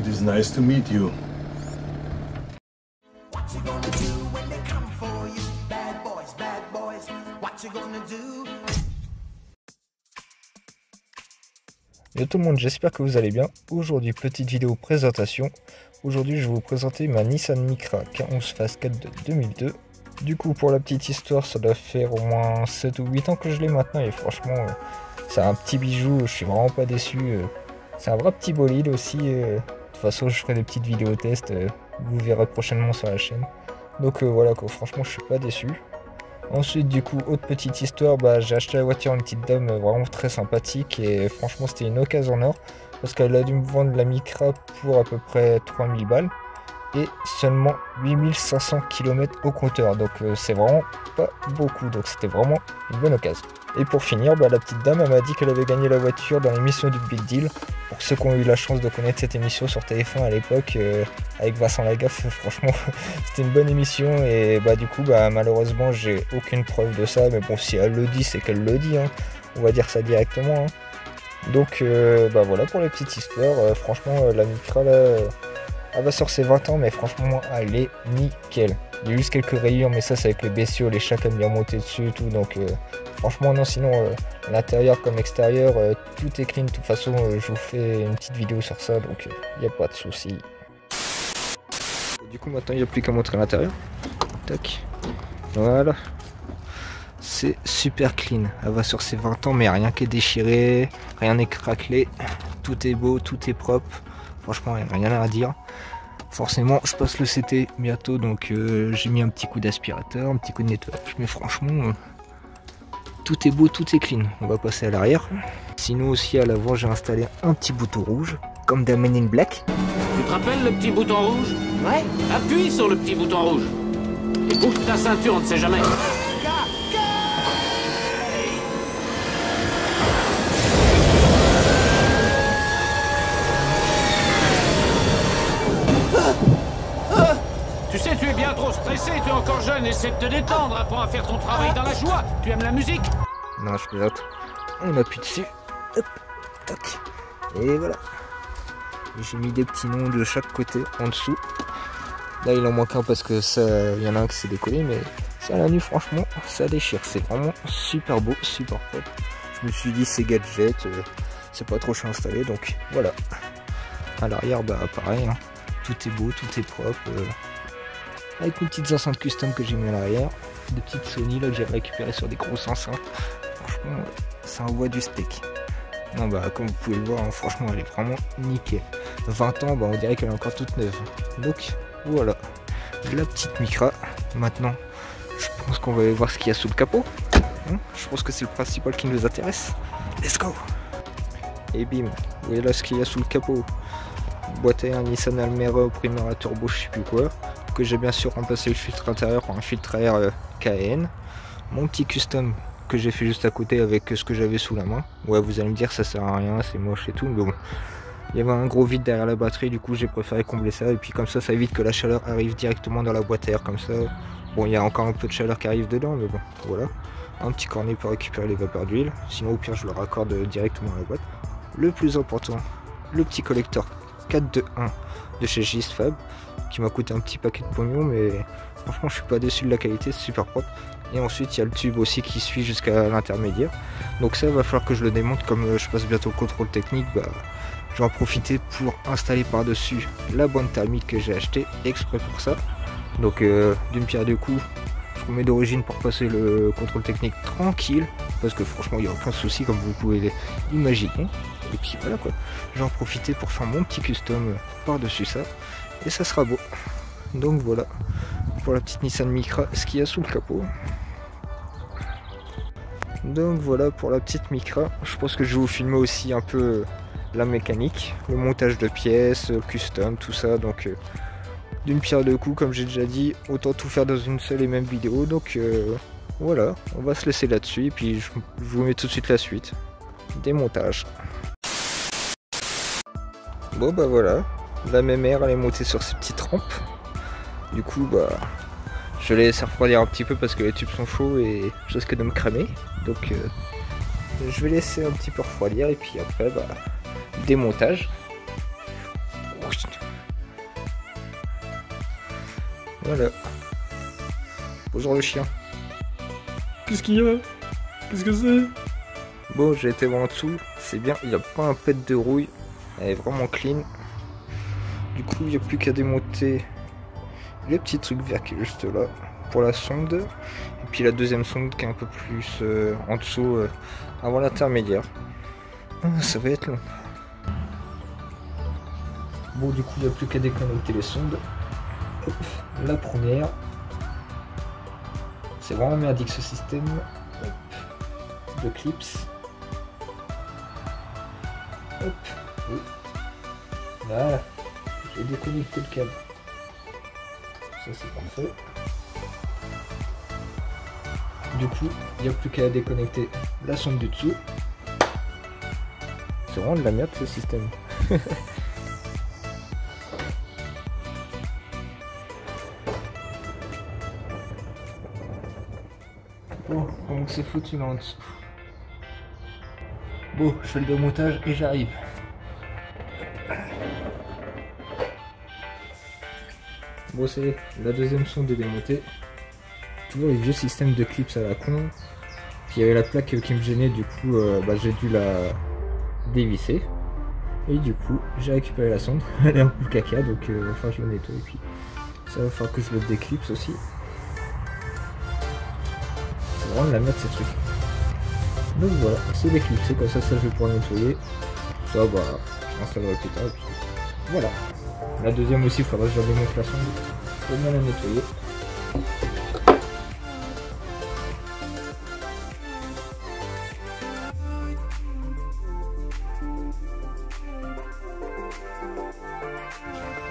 It is nice to meet you. Yo tout le monde, j'espère que vous allez bien. Aujourd'hui, petite vidéo présentation. Aujourd'hui, je vais vous présenter ma Nissan Micra K11 Phase 4 de 2002. Du coup, pour la petite histoire, ça doit faire au moins 7 ou 8 ans que je l'ai maintenant. Et franchement, c'est un petit bijou, je suis vraiment pas déçu. C'est un vrai petit bolide aussi. De toute façon, je ferai des petites vidéos tests. Vous verrez prochainement sur la chaîne. Donc voilà quoi, franchement, je suis pas déçu. Ensuite, du coup, autre petite histoire, j'ai acheté la voiture à une petite dame vraiment très sympathique et franchement c'était une occasion en or parce qu'elle a dû me vendre la Micra pour à peu près 3000 balles et seulement 8500 km au compteur, donc c'est vraiment pas beaucoup, donc c'était vraiment une bonne occasion. Et pour finir, la petite dame elle m'a dit qu'elle avait gagné la voiture dans l'émission du Big Deal. Pour ceux qui ont eu la chance de connaître cette émission sur TF1 à l'époque, avec Vincent Lagaffe, franchement c'était une bonne émission. Et du coup malheureusement j'ai aucune preuve de ça, mais bon, si elle le dit c'est qu'elle le dit, hein. On va dire ça directement, hein. Donc voilà pour la petite histoire. Franchement la Micra là, elle va sur ses 20 ans, mais franchement elle est nickel. Il y a juste quelques rayures, mais ça c'est avec les bestiaux, les chats qui aiment bien monter dessus et tout, donc franchement non, sinon l'intérieur comme l'extérieur, tout est clean. De toute façon je vous fais une petite vidéo sur ça, donc il n'y a pas de souci. Du coup maintenant il n'y a plus qu'à montrer l'intérieur. Tac, voilà, c'est super clean. Elle va sur ses 20 ans, mais rien qui est déchiré, rien n'est craquelé, tout est beau, tout est propre. Franchement il n'y a rien à dire. Forcément je passe le CT bientôt, donc j'ai mis un petit coup d'aspirateur, un petit coup de nettoyage, mais franchement tout est beau, tout est clean. On va passer à l'arrière. Sinon aussi à l'avant j'ai installé un petit bouton rouge comme dans Men in Black. Tu te rappelles le petit bouton rouge? Ouais. Appuie sur le petit bouton rouge et bouge ta ceinture, on ne sait jamais. Tu sais, tu es bien trop stressé, tu es encore jeune, essaie de te détendre, apprends à faire ton travail dans la joie. Tu aimes la musique? Non, je plaisante. On appuie dessus. Hop, tac. Et voilà. J'ai mis des petits noms de chaque côté en dessous. Là, il en manque un parce que ça, il y en a un qui s'est décollé, mais ça, la nuit, franchement, ça déchire. C'est vraiment super beau, super propre. Je me suis dit, c'est gadget, c'est pas trop cher installé, donc voilà. À l'arrière, pareil, hein. Tout est beau, tout est propre. Avec mes petites enceintes custom que j'ai mis à l'arrière, des petites Sony là que j'ai récupérées sur des grosses enceintes. Franchement ça envoie du steak. Non comme vous pouvez le voir, hein, franchement elle est vraiment nickel. 20 ans, on dirait qu'elle est encore toute neuve. Donc voilà la petite Micra. Maintenant je pense qu'on va aller voir ce qu'il y a sous le capot, hein, je pense que c'est le principal qui nous intéresse. Let's go. Et bim, vous voyez là ce qu'il y a sous le capot. Boîte à air Nissan Almera Primera Turbo, je sais plus quoi, que j'ai bien sûr remplacé le filtre intérieur par un filtre à air KN. Mon petit custom que j'ai fait juste à côté avec ce que j'avais sous la main. Ouais, vous allez me dire ça sert à rien, c'est moche et tout, mais bon, il y avait un gros vide derrière la batterie, du coup j'ai préféré combler ça, et puis comme ça évite que la chaleur arrive directement dans la boîte à air comme ça. Bon, il y a encore un peu de chaleur qui arrive dedans, mais bon, voilà. Un petit cornet pour récupérer les vapeurs d'huile, sinon au pire je le raccorde directement à la boîte. Le plus important, le petit collecteur 421 de chez Gistfab qui m'a coûté un petit paquet de pognon, mais franchement je suis pas déçu de la qualité, c'est super propre. Et ensuite il y a le tube aussi qui suit jusqu'à l'intermédiaire, donc ça va falloir que je le démonte. Comme je passe bientôt au contrôle technique, je vais en profiter pour installer par dessus la bande thermique que j'ai acheté exprès pour ça. Donc d'une pierre deux coups, je remets d'origine pour passer le contrôle technique tranquille, parce que franchement il n'y a aucun souci comme vous pouvez l'imaginer. Et puis voilà quoi, je vais en profiter pour faire mon petit custom par dessus ça, et ça sera beau. Donc voilà pour la petite Nissan Micra, ce qu'il y a sous le capot. Donc voilà pour la petite Micra. Je pense que je vais vous filmer aussi un peu la mécanique, le montage de pièces, le custom, tout ça. Donc d'une pierre deux coups, comme j'ai déjà dit, autant tout faire dans une seule et même vidéo. Donc voilà, on va se laisser là-dessus, et puis je vous mets tout de suite la suite des montages. Bon voilà, la même air elle est montée sur ces petites rampes. Du coup je les laisse refroidir un petit peu parce que les tubes sont chauds et je risque de me cramer. Donc je vais laisser un petit peu refroidir, et puis après démontage. Voilà. Bonjour le chien. Qu'est-ce qu'il y a? Qu'est-ce que c'est? Bon, j'ai été voir en dessous, c'est bien, il n'y a pas un pet de rouille, elle est vraiment clean. Du coup, il n'y a plus qu'à démonter le petit truc vert qui est juste là pour la sonde. Et puis la deuxième sonde qui est un peu plus en dessous avant l'intermédiaire. Ça va être long. Bon, du coup, il n'y a plus qu'à déconnecter les sondes. Hop, la première. C'est vraiment merdique ce système. Hop, de clips. Hop, oui. Voilà, j'ai déconnecté le câble. Ça c'est parfait. Du coup, il n'y a plus qu'à déconnecter la sonde du dessous. C'est vraiment de la merde ce système. Bon, comment c'est foutu là en dessous. Bon, je fais le démontage et j'arrive. Bon, c'est la deuxième sonde de démonter. Toujours les vieux systèmes de clips à la con. Puis il y avait la plaque qui me gênait, du coup j'ai dû la dévisser. Et du coup j'ai récupéré la sonde. Elle est un peu caca, donc enfin je la nettoie. Et puis ça va falloir que je le déclipse aussi. C'est vraiment de la merde ces trucs. Donc voilà, c'est déclipsé, comme ça je vais pouvoir nettoyer. Ça je l'installerai plus tard. Et puis voilà. La deuxième aussi, il faudra que je démonte la sonde pour bien la nettoyer.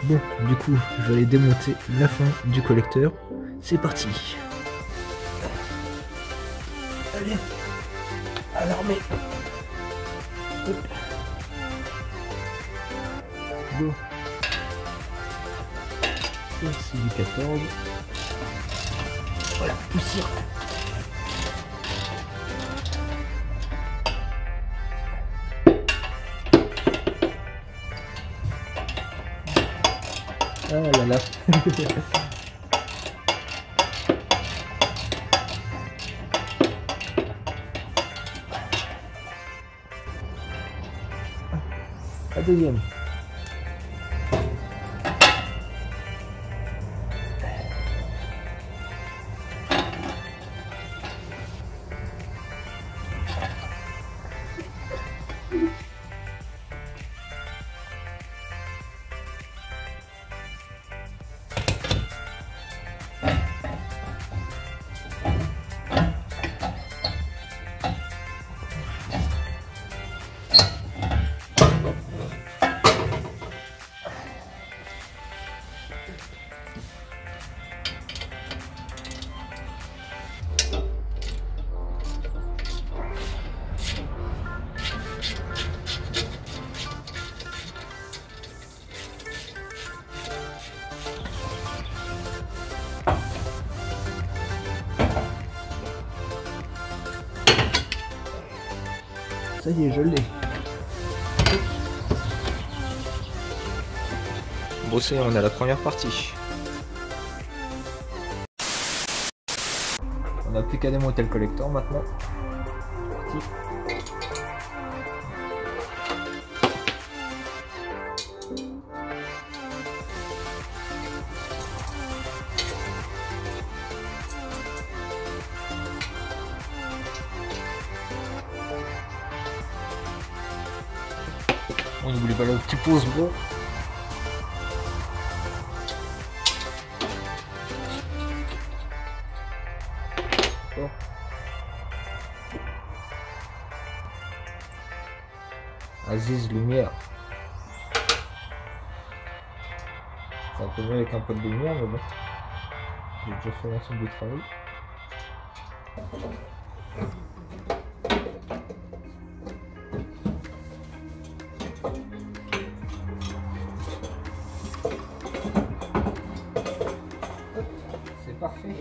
Bon, du coup, je vais aller démonter la fin du collecteur. C'est parti. Allez, à l'armée. Bon. C'est du 14. Voilà, poussière. Ah là là. La deuxième. Ça y est, je l'ai. Bon, c'est on a la première partie. On n'a plus qu'à démonter le collecteur maintenant. C'est parti. On n'oublie pas le petit pouce bleu. Bon. Aziz lumière. C'est un peu mieux avec un peu de lumière, mais bon. J'ai déjà fait l'ensemble du travail. C'est parfait.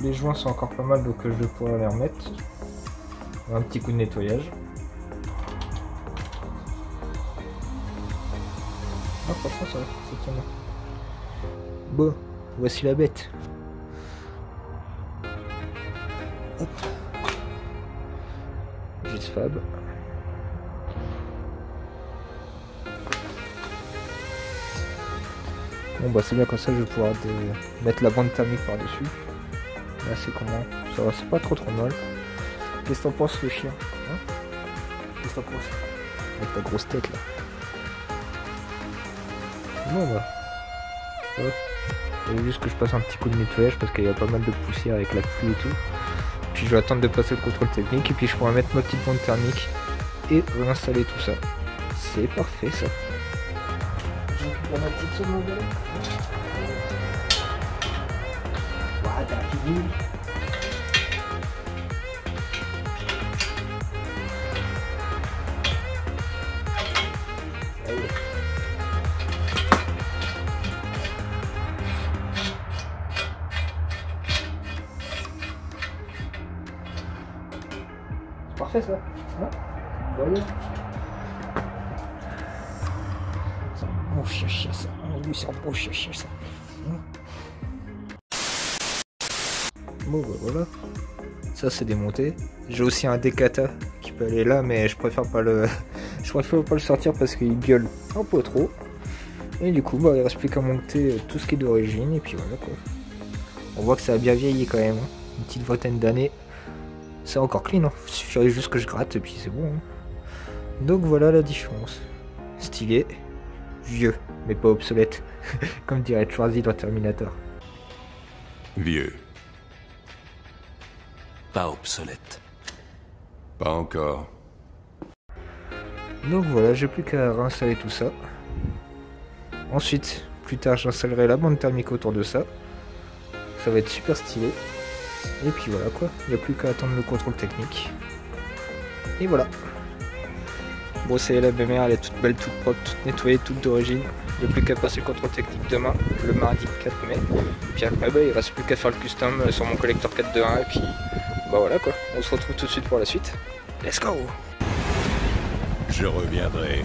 Les joints sont encore pas mal, donc je vais pouvoir les remettre. Un petit coup de nettoyage. franchement ça va, c'est tient bien. Bon, voici la bête. Hop. Gisfab. Bon bah c'est bien, comme ça je vais pouvoir mettre la bande thermique par dessus. Là c'est comment? Ça va, c'est pas trop mal. Qu'est-ce que t'en penses le chien hein? Qu'est-ce que t'en penses? Avec ta grosse tête là. Bon bah. Il faut juste que je passe un petit coup de nettoyage parce qu'il y a pas mal de poussière avec la pluie et tout. Puis je vais attendre de passer le contrôle technique et puis je pourrai mettre ma petite bande thermique et réinstaller tout ça. C'est parfait ça. Je récupère ma petite somme, mon gars. Voilà, t'as fini. Parfait ça, hein? Voilà. C'est un bon chien ça, lui c'est un bon chien ça. Bon bah voilà, ça c'est démonté. J'ai aussi un Decata qui peut aller là, mais je préfère pas le sortir parce qu'il gueule un peu trop. Et du coup bah il reste plus qu'à monter tout ce qui est d'origine et puis voilà quoi. On voit que ça a bien vieilli quand même, hein. Une petite vingtaine d'années. C'est encore clean, hein. Il suffirait juste que je gratte et puis c'est bon. Hein. Donc voilà la différence. Stylé, vieux, mais pas obsolète. Comme dirait Schwarzy dans Terminator. Vieux. Pas obsolète. Pas encore. Donc voilà, j'ai plus qu'à réinstaller tout ça. Ensuite, plus tard, j'installerai la bande thermique autour de ça. Ça va être super stylé. Et puis voilà quoi, il n'y a plus qu'à attendre le contrôle technique. Et voilà. Bon, c'est la BMR, elle est toute belle, toute propre, toute nettoyée, toute d'origine. Il n'y a plus qu'à passer le contrôle technique demain, le mardi 4 mai. Et puis après, bah, il ne reste plus qu'à faire le custom sur mon collector 4.2.1. Et puis, bah voilà quoi, on se retrouve tout de suite pour la suite. Let's go! Je reviendrai.